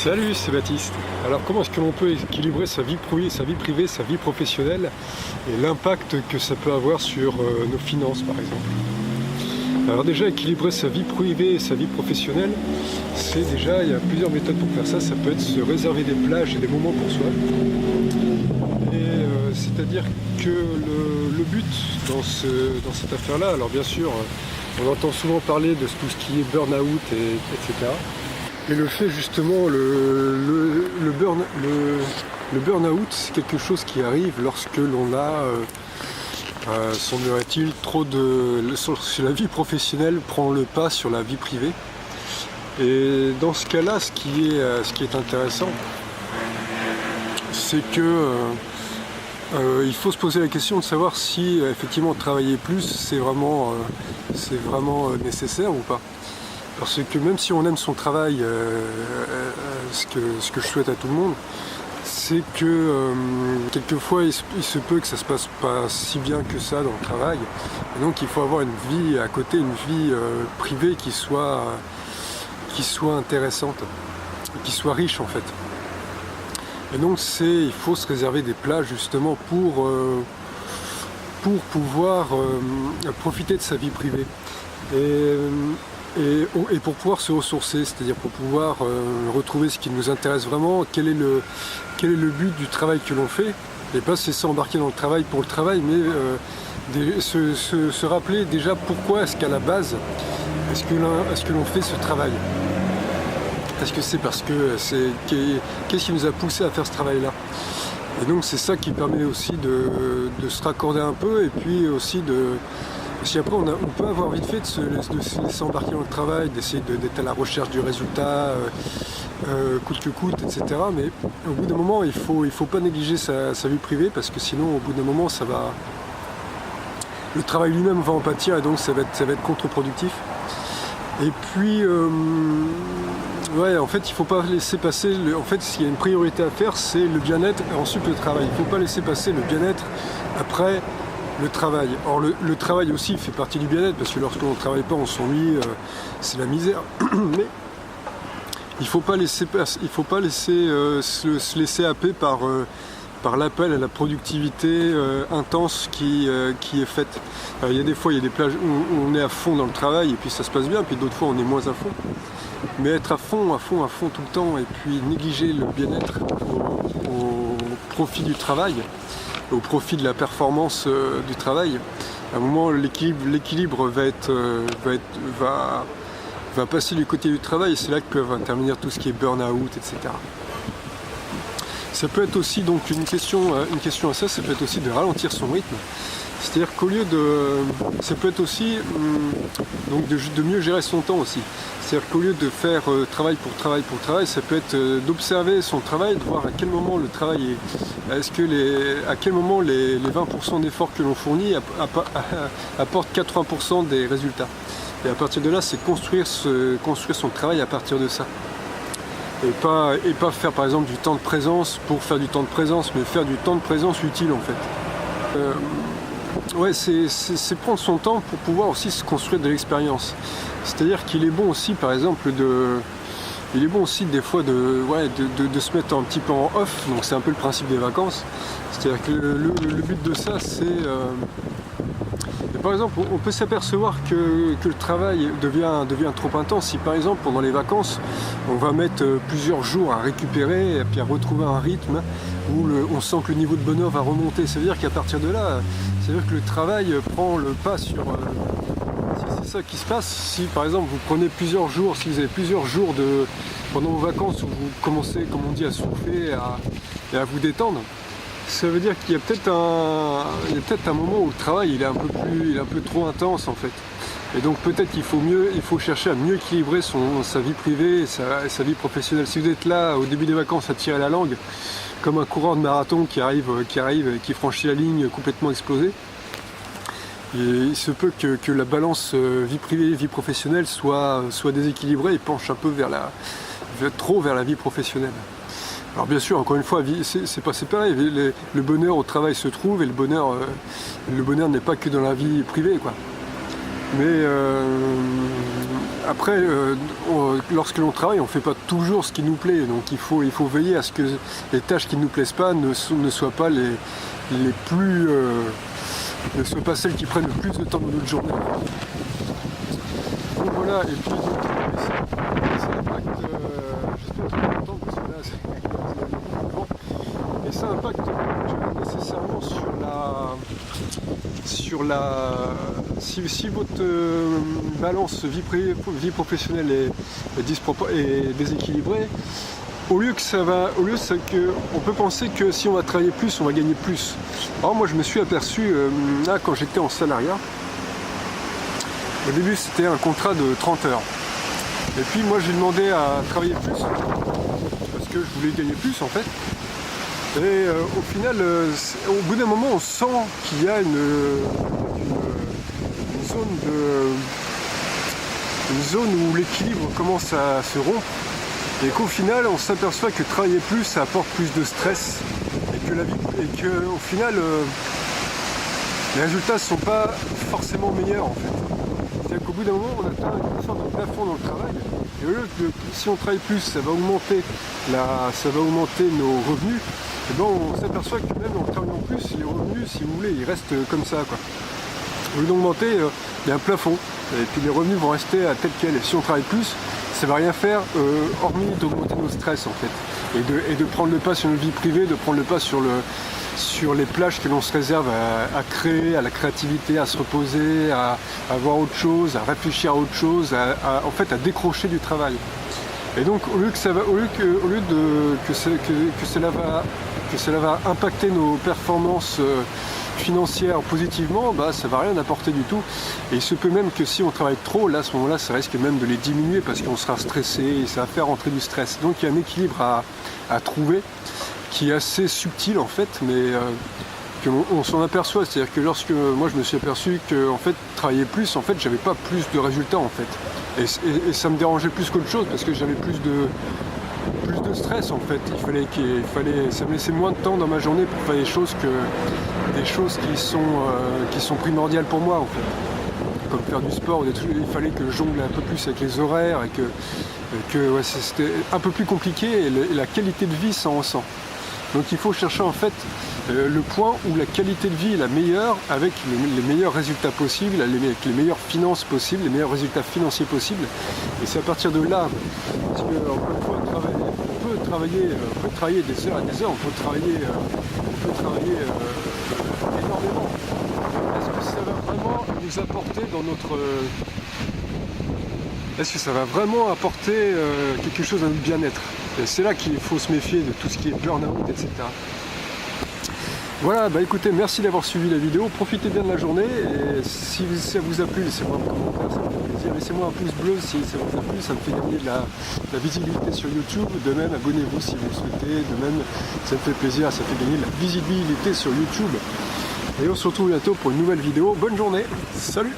Salut, c'est Baptiste. Alors comment est-ce que l'on peut équilibrer sa vie privée, sa vie professionnelle et l'impact que ça peut avoir sur nos finances par exemple? Alors déjà, équilibrer sa vie privée et sa vie professionnelle, il y a plusieurs méthodes pour faire ça. Ça peut être se réserver des plages et des moments pour soi. Et c'est-à-dire que le but dans cette affaire-là, alors bien sûr, on entend souvent parler de tout ce qui est burn-out, etc. Et le fait justement, le burn-out, c'est quelque chose qui arrive lorsque l'on a, semblerait-il, si la vie professionnelle prend le pas sur la vie privée. Et dans ce cas-là, ce qui est intéressant, c'est que il faut se poser la question de savoir si effectivement travailler plus, c'est vraiment nécessaire ou pas. Parce que même si on aime son travail, ce que je souhaite à tout le monde, c'est que quelquefois il se peut que ça se passe pas si bien que ça dans le travail. Et donc il faut avoir une vie à côté, une vie privée qui soit intéressante, qui soit riche en fait. Et donc il faut se réserver des plages justement pour pouvoir profiter de sa vie privée. Et pour pouvoir se ressourcer, c'est-à-dire pour pouvoir retrouver ce qui nous intéresse vraiment, quel est le but du travail que l'on fait, et pas c'est s'embarquer dans le travail pour le travail, mais se rappeler déjà pourquoi est-ce qu'à la base, est-ce que l'on fait ce travail. Est-ce que c'est parce que qu'est-ce qui nous a poussé à faire ce travail-là? Et donc c'est ça qui permet aussi de se raccorder un peu, et puis aussi si après on peut avoir vite fait de se laisser embarquer dans le travail, d'essayer d'être à la recherche du résultat, coûte que coûte, etc. Mais au bout d'un moment, il faut pas négliger sa vie privée, parce que sinon, au bout d'un moment, le travail lui-même va en pâtir, et donc ça va être contre-productif. Et puis, en fait, il faut pas laisser passer. En fait, s'il y a une priorité à faire, c'est le bien-être et ensuite le travail. Il ne faut pas laisser passer le bien-être après le travail. Or le travail aussi fait partie du bien-être, parce que lorsqu'on ne travaille pas, on s'ennuie, c'est la misère. Mais il ne faut pas se laisser happer par l'appel à la productivité intense qui est faite. Alors, il y a des fois, il y a des plages où on est à fond dans le travail et puis ça se passe bien, puis d'autres fois on est moins à fond. Mais être à fond tout le temps, et puis négliger le bien-être au profit du travail, au profit de la performance du travail, à un moment l'équilibre va passer du côté du travail, et c'est là que peuvent intervenir tout ce qui est burn-out, etc. Ça peut être aussi donc une question à ça peut être aussi de ralentir son rythme. C'est-à-dire qu'au lieu ça peut être aussi donc de mieux gérer son temps aussi. C'est-à-dire qu'au lieu de faire travail pour travail, ça peut être d'observer son travail, de voir à quel moment le travail à quel moment les 20% d'efforts que l'on fournit apportent 80% des résultats. Et à partir de là, c'est construire son travail à partir de ça. Et pas faire par exemple du temps de présence pour faire du temps de présence, mais faire du temps de présence utile en fait. C'est prendre son temps pour pouvoir aussi se construire de l'expérience. C'est-à-dire qu'il est bon aussi par exemple des fois de se mettre un petit peu en off, donc c'est un peu le principe des vacances. C'est-à-dire que le but de ça c'est par exemple, on peut s'apercevoir que le travail devient trop intense. Si par exemple, pendant les vacances, on va mettre plusieurs jours à récupérer et puis à retrouver un rythme où on sent que le niveau de bonheur va remonter. Ça veut dire qu'à partir de là, que le travail prend le pas sur... c'est ça qui se passe. Si par exemple, vous prenez plusieurs jours, si vous avez plusieurs jours pendant vos vacances où vous commencez, comme on dit, à souffler et à vous détendre, ça veut dire qu'il y a peut-être un moment où le travail il est un peu trop intense en fait. Et donc peut-être qu'il faut chercher à mieux équilibrer sa vie privée et sa vie professionnelle. Si vous êtes là au début des vacances à tirer la langue, comme un coureur de marathon qui arrive et qui franchit la ligne complètement explosé, et il se peut que la balance vie privée vie professionnelle soit déséquilibrée et penche un peu trop vers la vie professionnelle. Alors bien sûr, encore une fois, c'est pareil, le bonheur au travail se trouve, et le bonheur n'est pas que dans la vie privée, quoi. Mais après, lorsque l'on travaille, on ne fait pas toujours ce qui nous plaît, donc il faut veiller à ce que les tâches qui ne nous plaisent pas ne soient pas les plus, ne soient pas celles qui prennent le plus de temps dans notre journée. Donc voilà, et puis ça impacte, j'espère que tu es content parce que là c'est bon, et ça impacte nécessairement si votre balance vie professionnelle est déséquilibrée, au lieu on peut penser que si on va travailler plus, on va gagner plus. Alors moi je me suis aperçu là quand j'étais en salariat, au début c'était un contrat de 30 heures. Et puis moi j'ai demandé à travailler plus, parce que je voulais gagner plus en fait. Et au final, au bout d'un moment, on sent qu'il y a une zone où l'équilibre commence à se rompre. Et qu'au final, on s'aperçoit que travailler plus, ça apporte plus de stress. Et que au final, les résultats ne sont pas forcément meilleurs en fait. C'est-à-dire qu'au bout d'un moment, on atteint une sorte de plafond dans le travail. Et au lieu que si on travaille plus, ça va augmenter nos revenus. Et ben on s'aperçoit que même en travaillant plus, les revenus, si vous voulez, ils restent comme ça, quoi. Au lieu d'augmenter, il y a un plafond. Et puis les revenus vont rester à tel quel. Et si on travaille plus, ça ne va rien faire, hormis d'augmenter nos stress en fait. Et de prendre le pas sur notre vie privée, de prendre le pas sur les plages que l'on se réserve à créer, à la créativité, à se reposer, à voir autre chose, à réfléchir à autre chose, en fait à décrocher du travail. Et donc au lieu que cela va impacter nos performances financières positivement, ça va rien apporter du tout. Et il se peut même que si on travaille trop, là à ce moment-là, ça risque même de les diminuer parce qu'on sera stressé et ça va faire entrer du stress. Donc il y a un équilibre à trouver qui est assez subtil en fait, mais qu'on s'en aperçoit. C'est-à-dire que lorsque moi je me suis aperçu que en fait travailler plus, en fait j'avais pas plus de résultats en fait. Et ça me dérangeait plus qu'autre chose parce que j'avais plus de stress en fait. Ça me laissait moins de temps dans ma journée pour faire des choses qui sont primordiales pour moi en fait. Comme faire du sport, il fallait que je jongle un peu plus avec les horaires et que c'était un peu plus compliqué et la qualité de vie s'en ressent. Donc il faut chercher en fait le point où la qualité de vie est la meilleure avec les meilleurs résultats possibles, avec les meilleures finances possibles, les meilleurs résultats financiers possibles. Et c'est à partir de là, parce que encore une fois, on peut travailler des heures et des heures, on peut travailler énormément. Est-ce que ça va vraiment nous apporter Est-ce que ça va vraiment apporter quelque chose à notre bien-être? C'est là qu'il faut se méfier de tout ce qui est burn-out, etc. Voilà, écoutez, merci d'avoir suivi la vidéo, profitez bien de la journée, et si ça vous a plu, laissez-moi un commentaire, ça me fait plaisir, laissez-moi un pouce bleu si ça vous a plu, ça me fait gagner de la visibilité sur YouTube, de même abonnez-vous si vous le souhaitez, de même ça me fait plaisir, ça fait gagner de la visibilité sur YouTube. Et on se retrouve bientôt pour une nouvelle vidéo, bonne journée, salut!